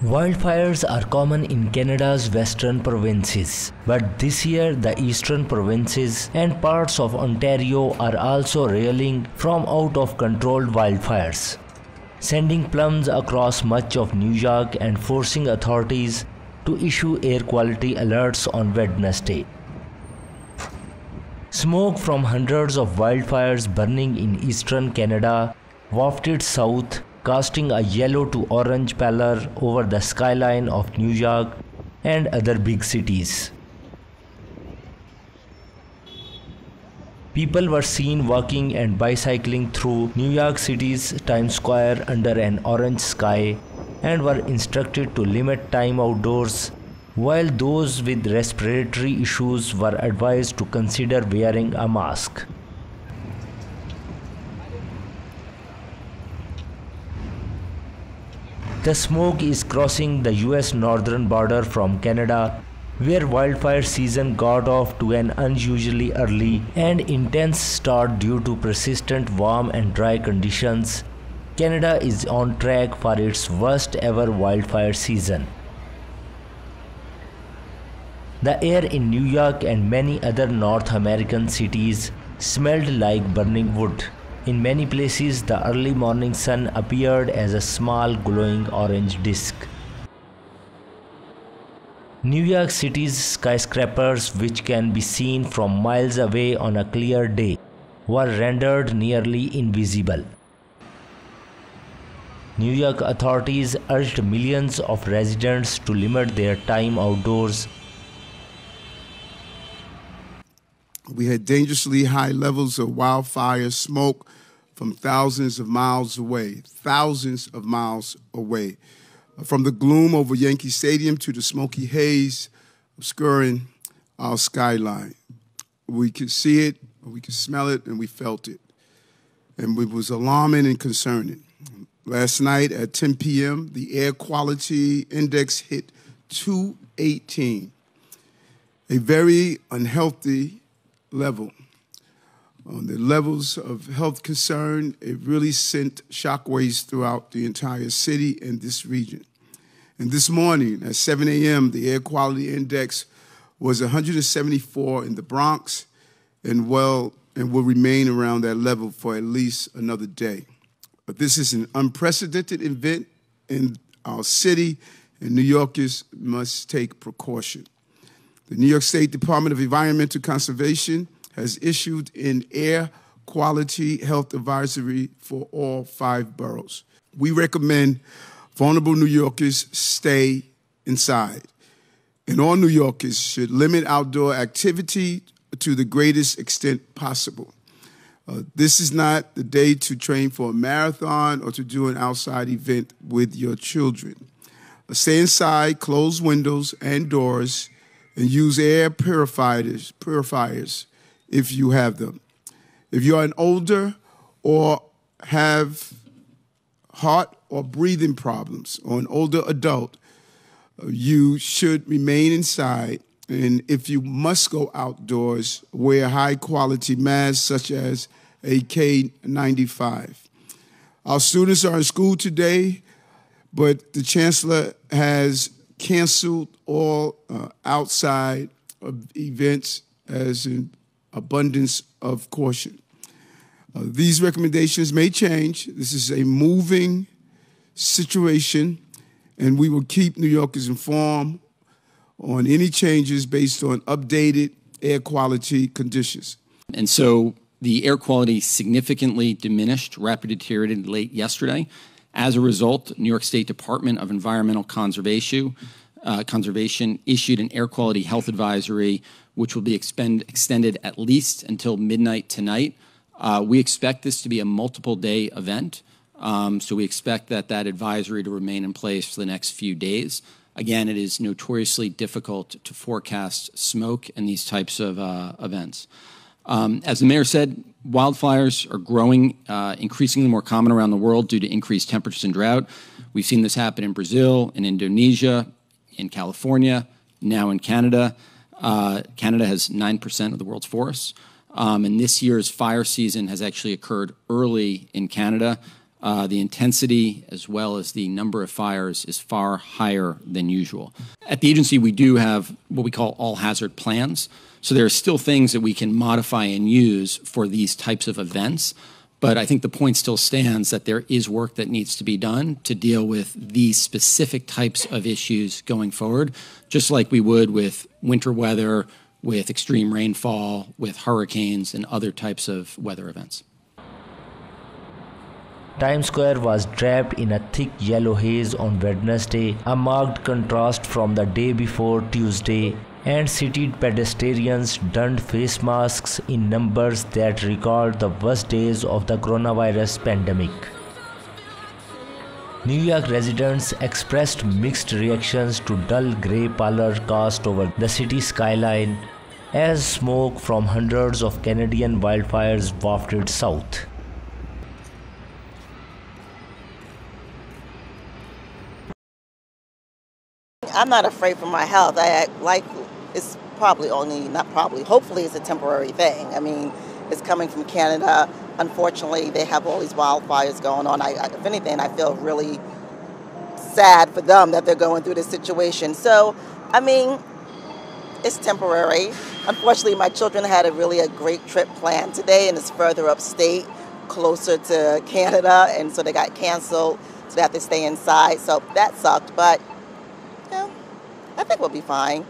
Wildfires are common in Canada's western provinces, but this year the eastern provinces and parts of Ontario are also reeling from out of controlled wildfires, sending plumes across much of New York and forcing authorities to issue air quality alerts on Wednesday. Smoke from hundreds of wildfires burning in eastern Canada wafted south, casting a yellow to orange pallor over the skyline of New York and other big cities. People were seen walking and bicycling through New York City's Times Square under an orange sky and were instructed to limit time outdoors, while those with respiratory issues were advised to consider wearing a mask. The smoke is crossing the US northern border from Canada, where wildfire season got off to an unusually early and intense start due to persistent warm and dry conditions. Canada is on track for its worst ever wildfire season. The air in New York and many other North American cities smelled like burning wood. In many places, the early morning sun appeared as a small glowing orange disk. New York City's skyscrapers, which can be seen from miles away on a clear day, were rendered nearly invisible. New York authorities urged millions of residents to limit their time outdoors. We had dangerously high levels of wildfire smoke from thousands of miles away, from the gloom over Yankee Stadium to the smoky haze obscuring our skyline. We could see it, we could smell it, and we felt it. And it was alarming and concerning. Last night at 10 p.m., the air quality index hit 218, a very unhealthy level. On the levels of health concern, it really sent shockwaves throughout the entire city and this region. And this morning at 7 a.m., the air quality index was 174 in the Bronx and will remain around that level for at least another day. But this is an unprecedented event in our city, and New Yorkers must take precaution. The New York State Department of Environmental Conservation has issued an air quality health advisory for all 5 boroughs. We recommend vulnerable New Yorkers stay inside, and all New Yorkers should limit outdoor activity to the greatest extent possible. This is not the day to train for a marathon or to do an outside event with your children. Stay inside, close windows and doors, and use air purifiers if you have them. If you are an older or have heart or breathing problems or an older adult, you should remain inside. And if you must go outdoors, wear high-quality masks such as a K95. Our students are in school today, but the chancellor has canceled all outside events as an abundance of caution. These recommendations may change. This is a moving situation, and we will keep New Yorkers informed on any changes based on updated air quality conditions. And so the air quality significantly diminished, rapidly deteriorated late yesterday. As a result, New York State Department of Environmental Conservation issued an air quality health advisory, which will be extended at least until midnight tonight. We expect this to be a multiple-day event, so we expect that advisory to remain in place for the next few days. Again, it is notoriously difficult to forecast smoke in these types of events. As the mayor said, wildfires are growing, increasingly more common around the world due to increased temperatures and drought. We've seen this happen in Brazil, in Indonesia, in California, now in Canada. Canada has 9% of the world's forests. And this year's fire season has actually occurred early in Canada. The intensity as well as the number of fires is far higher than usual. At the agency, we do have what we call all hazard plans. So there are still things that we can modify and use for these types of events. But I think the point still stands that there is work that needs to be done to deal with these specific types of issues going forward, just like we would with winter weather, with extreme rainfall, with hurricanes, and other types of weather events. Times Square was draped in a thick yellow haze on Wednesday, a marked contrast from the day before Tuesday, and city pedestrians donned face masks in numbers that recalled the worst days of the coronavirus pandemic. New York residents expressed mixed reactions to dull grey pallor cast over the city skyline as smoke from hundreds of Canadian wildfires wafted south. I'm not afraid for my health. It's probably hopefully it's a temporary thing. I mean, it's coming from Canada. Unfortunately, they have all these wildfires going on. If anything, I feel really sad for them that they're going through this situation. So, I mean, it's temporary. Unfortunately, my children had a great trip planned today, and it's further upstate, closer to Canada, and so they got canceled, so they have to stay inside. So that sucked, but yeah, I think we'll be fine.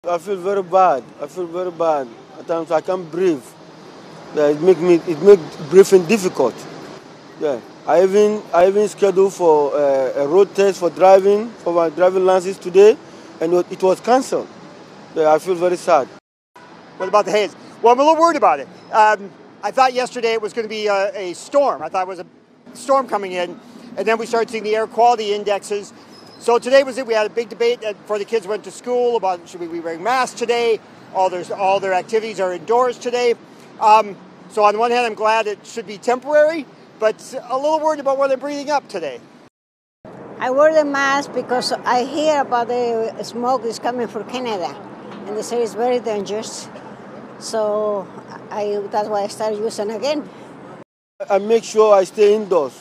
I feel very bad. At times I can't breathe. Yeah, it make breathing difficult. Yeah, I even scheduled for a road test for my driving license today, and it was cancelled. Yeah, I feel very sad. What about the haze? Well, I'm a little worried about it. I thought yesterday it was going to be a storm. I thought it was a storm coming in, and then we started seeing the air quality indexes. So today was it. We had a big debate before the kids went to school about should we be wearing masks today. All their activities are indoors today. So on the one hand, I'm glad it should be temporary, but a little worried about what they're breathing up today. I wear the mask because I hear about the smoke is coming from Canada, and they say it's very dangerous. So that's why I started using again. I make sure I stay indoors.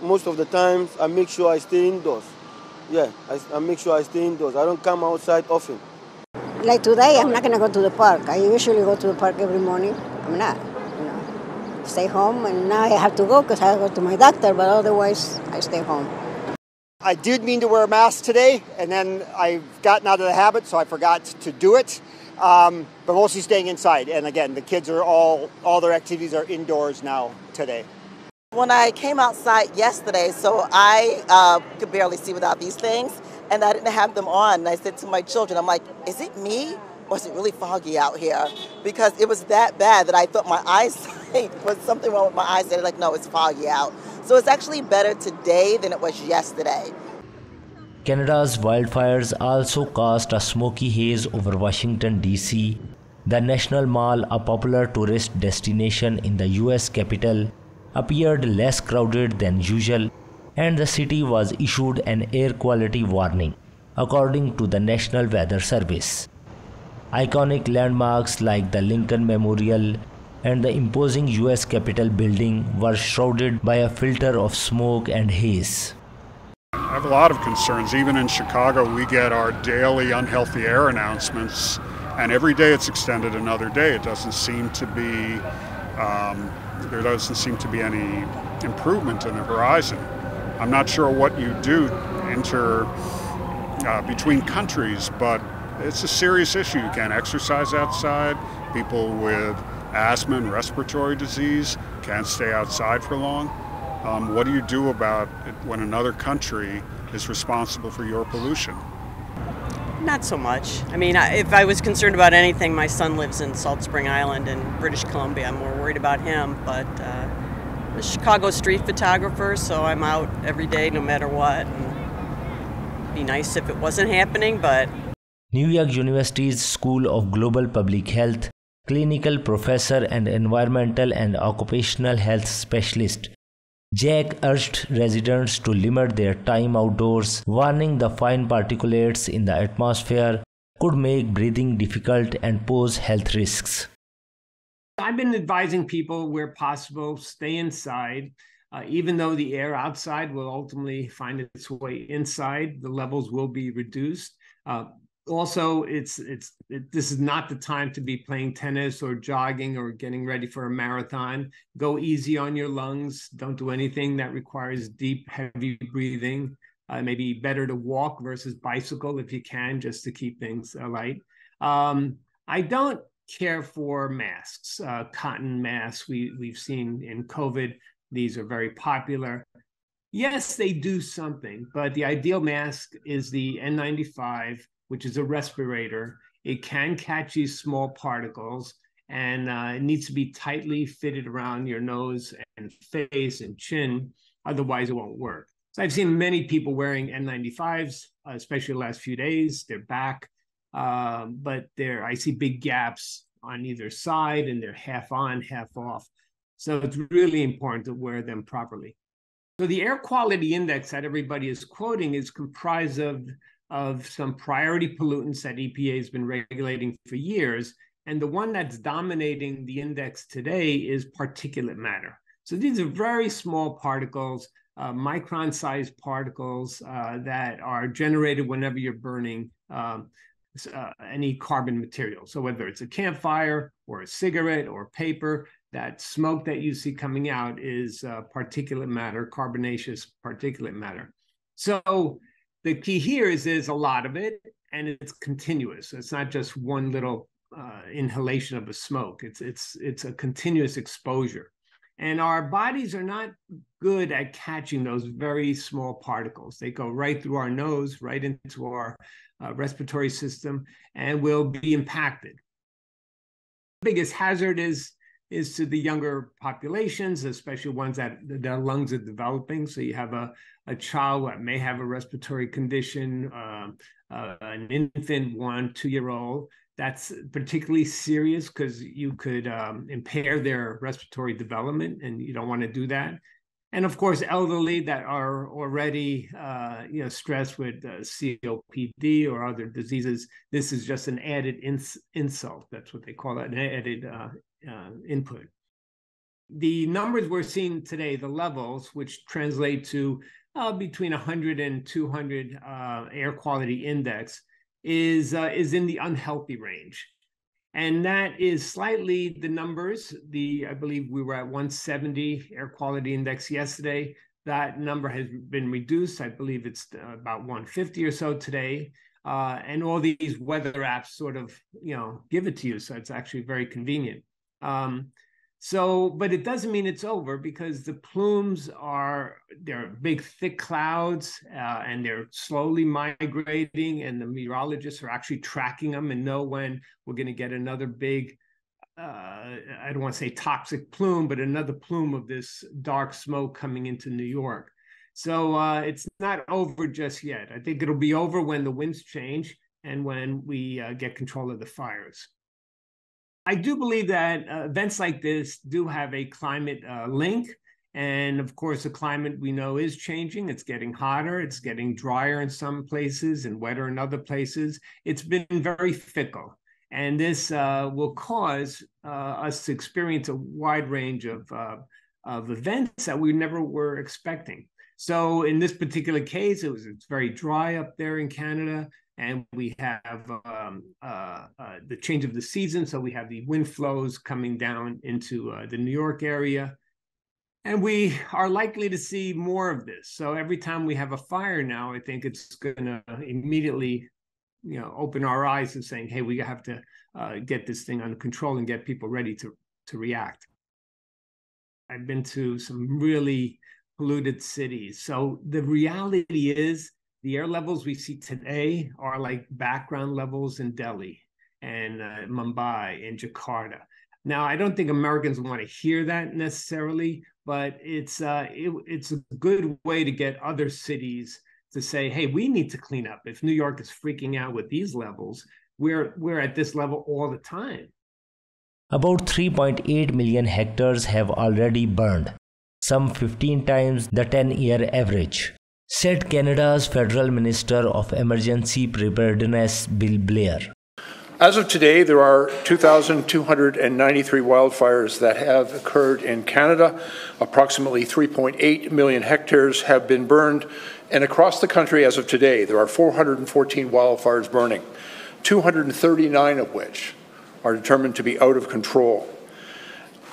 Most of the times, I make sure I stay indoors. Yeah, I make sure I stay indoors. I don't come outside often. Like today, I'm not going to go to the park. I usually go to the park every morning. I'm not, stay home. And now I have to go because I go to my doctor, but otherwise I stay home. I did mean to wear a mask today, and then I've gotten out of the habit, so I forgot to do it. But mostly staying inside. And again, the kids are all their activities are indoors now today. When I came outside yesterday, so I could barely see without these things, and I didn't have them on. And I said to my children, I'm like, is it me, or is it really foggy out here? Because it was that bad that I thought my eyesight was something wrong with my eyes. They're like, no, it's foggy out. So it's actually better today than it was yesterday. Canada's wildfires also cast a smoky haze over Washington, D.C. The National Mall, a popular tourist destination in the U.S. capital, appeared less crowded than usual, and the city was issued an air quality warning, according to the National Weather Service. Iconic landmarks like the Lincoln Memorial and the imposing U.S. Capitol building were shrouded by a filter of smoke and haze. I have a lot of concerns. Even in Chicago, we get our daily unhealthy air announcements, and every day it's extended another day. It doesn't seem to be there doesn't seem to be any improvement in the horizon. I'm not sure what you do between countries, but it's a serious issue. You can't exercise outside. People with asthma and respiratory disease can't stay outside for long. What do you do about it when another country is responsible for your pollution? Not so much. I mean, if I was concerned about anything, my son lives in Salt Spring Island in British Columbia. I'm more worried about him, but I'm a Chicago street photographer, so I'm out every day no matter what. And it'd be nice if it wasn't happening, but... New York University's School of Global Public Health, clinical professor and environmental and occupational health specialist Jack urged residents to limit their time outdoors, warning the fine particulates in the atmosphere could make breathing difficult and pose health risks. I've been advising people where possible, stay inside. Even though the air outside will ultimately find its way inside, the levels will be reduced. Also, this is not the time to be playing tennis or jogging or getting ready for a marathon. Go easy on your lungs. Don't do anything that requires deep, heavy breathing. Maybe better to walk versus bicycle if you can, just to keep things light. I don't care for masks, cotton masks we've seen in COVID. These are very popular. Yes, they do something, but the ideal mask is the N95, which is a respirator. It can catch these small particles, and it needs to be tightly fitted around your nose and face and chin. Otherwise, it won't work. So I've seen many people wearing N95s, especially the last few days. They're back, but I see big gaps on either side, and they're half on, half off. So it's really important to wear them properly. So the air quality index that everybody is quoting is comprised of some priority pollutants that EPA has been regulating for years. And the one that's dominating the index today is particulate matter. So these are very small particles, micron-sized particles that are generated whenever you're burning any carbon material. So whether it's a campfire or a cigarette or paper, that smoke that you see coming out is particulate matter, carbonaceous particulate matter. So the key here is there's a lot of it, and it's continuous. It's not just one little inhalation of a smoke. It's a continuous exposure. And our bodies are not good at catching those very small particles. They go right through our nose, right into our respiratory system, and will be impacted. The biggest hazard is to the younger populations, especially ones that their lungs are developing. So you have a child that may have a respiratory condition, an infant, 1-2-year-old. That's particularly serious because you could impair their respiratory development, and you don't want to do that. And of course, elderly that are already stressed with COPD or other diseases. This is just an added insult. That's what they call it, an added input. The numbers we're seeing today, the levels, which translate to between 100 and 200 air quality index, is in the unhealthy range. And that is slightly the numbers. I believe we were at 170 air quality index yesterday. That number has been reduced. I believe it's about 150 or so today. And all these weather apps sort of, give it to you. So it's actually very convenient. But it doesn't mean it's over, because the plumes they're big, thick clouds, and they're slowly migrating, and the meteorologists are actually tracking them and know when we're going to get another big, I don't want to say toxic plume, but another plume of this dark smoke coming into New York. So it's not over just yet. I think it'll be over when the winds change and when we get control of the fires. I do believe that events like this do have a climate link. And of course, the climate we know is changing. It's getting hotter. It's getting drier in some places and wetter in other places. It's been very fickle. And this will cause us to experience a wide range of events that we never were expecting. So in this particular case, it's very dry up there in Canada. And we have the change of the season. So we have the wind flows coming down into the New York area. And we are likely to see more of this. So every time we have a fire now, I think it's going to immediately, open our eyes and saying, hey, we have to get this thing under control and get people ready to react. I've been to some really polluted cities. So the reality is, the air levels we see today are like background levels in Delhi and Mumbai and Jakarta. Now, I don't think Americans want to hear that necessarily, but it's a good way to get other cities to say, hey, we need to clean up. If New York is freaking out with these levels, we're at this level all the time. About 3.8 million hectares have already burned, some 15 times the 10-year average, said Canada's Federal Minister of Emergency Preparedness, Bill Blair. As of today, there are 2,293 wildfires that have occurred in Canada. Approximately 3.8 million hectares have been burned. And across the country, as of today, there are 414 wildfires burning, 239 of which are determined to be out of control.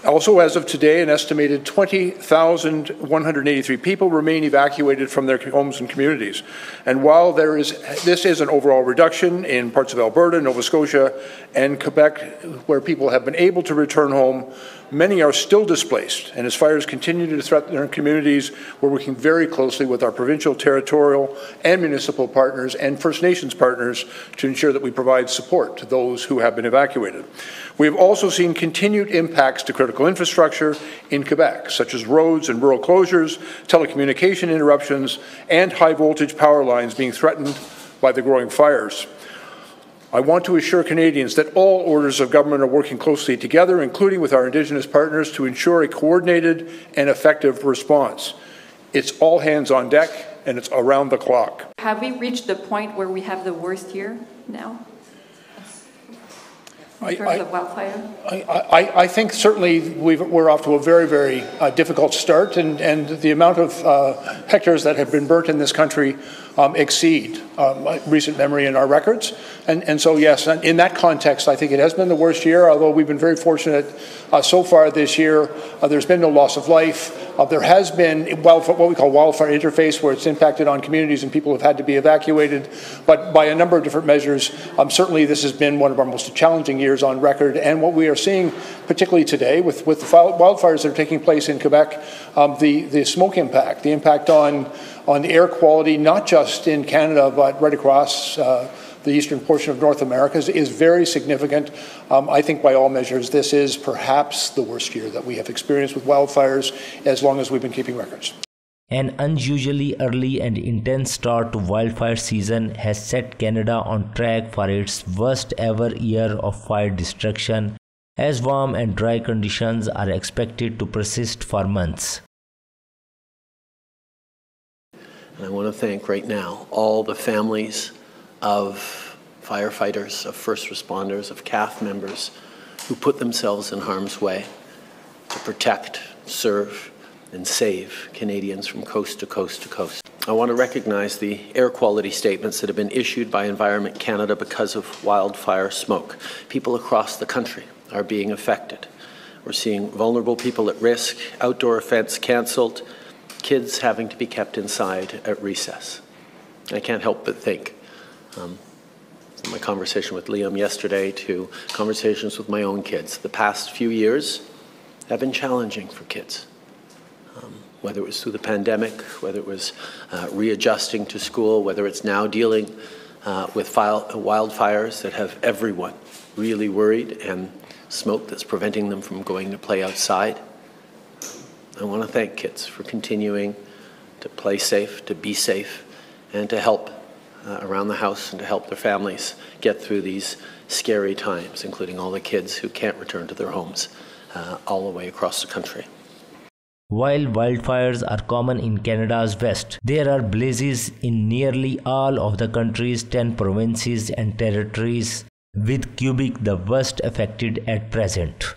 Also, as of today, an estimated 20,183 people remain evacuated from their homes and communities. And while this is an overall reduction in parts of Alberta, Nova Scotia, and Quebec, where people have been able to return home, many are still displaced. And as fires continue to threaten their communities, we're working very closely with our provincial, territorial, and municipal partners and First Nations partners to ensure that we provide support to those who have been evacuated. We have also seen continued impacts to critical infrastructure in Quebec, such as roads and rural closures, telecommunication interruptions, and high-voltage power lines being threatened by the growing fires. I want to assure Canadians that all orders of government are working closely together, including with our Indigenous partners, to ensure a coordinated and effective response. It's all hands on deck, and it's around the clock. Have we reached the point where we have the worst year now? In terms of wildfire? I think certainly we're off to a very, very difficult start, and the amount of hectares that have been burnt in this country exceed recent memory in our records. And so, yes, in that context, I think it has been the worst year, although we've been very fortunate so far this year. There's been no loss of life. There has been what we call wildfire interface, where it's impacted on communities and people have had to be evacuated. But by a number of different measures, certainly this has been one of our most challenging years on record. And what we are seeing, particularly today, with the wildfires that are taking place in Quebec, the smoke impact, the impact on the air quality, not just in Canada, but right across the eastern portion of North America, is very significant. I think by all measures, this is perhaps the worst year that we have experienced with wildfires as long as we've been keeping records. An unusually early and intense start to wildfire season has set Canada on track for its worst ever year of fire destruction, as warm and dry conditions are expected to persist for months. And I want to thank right now all the families of firefighters, of first responders, of CAF members who put themselves in harm's way to protect, serve, and save Canadians from coast to coast to coast. I want to recognize the air quality statements that have been issued by Environment Canada because of wildfire smoke. People across the country are being affected. We're seeing vulnerable people at risk, outdoor events cancelled, kids having to be kept inside at recess. I can't help but think, from my conversation with Liam yesterday to conversations with my own kids, the past few years have been challenging for kids. Whether it was through the pandemic, whether it was readjusting to school, whether it's now dealing with wildfires that have everyone really worried, and smoke that's preventing them from going to play outside. I want to thank kids for continuing to play safe, to be safe, and to help around the house and to help their families get through these scary times, including all the kids who can't return to their homes all the way across the country. While wildfires are common in Canada's west, there are blazes in nearly all of the country's 10 provinces and territories, with Quebec the worst affected at present.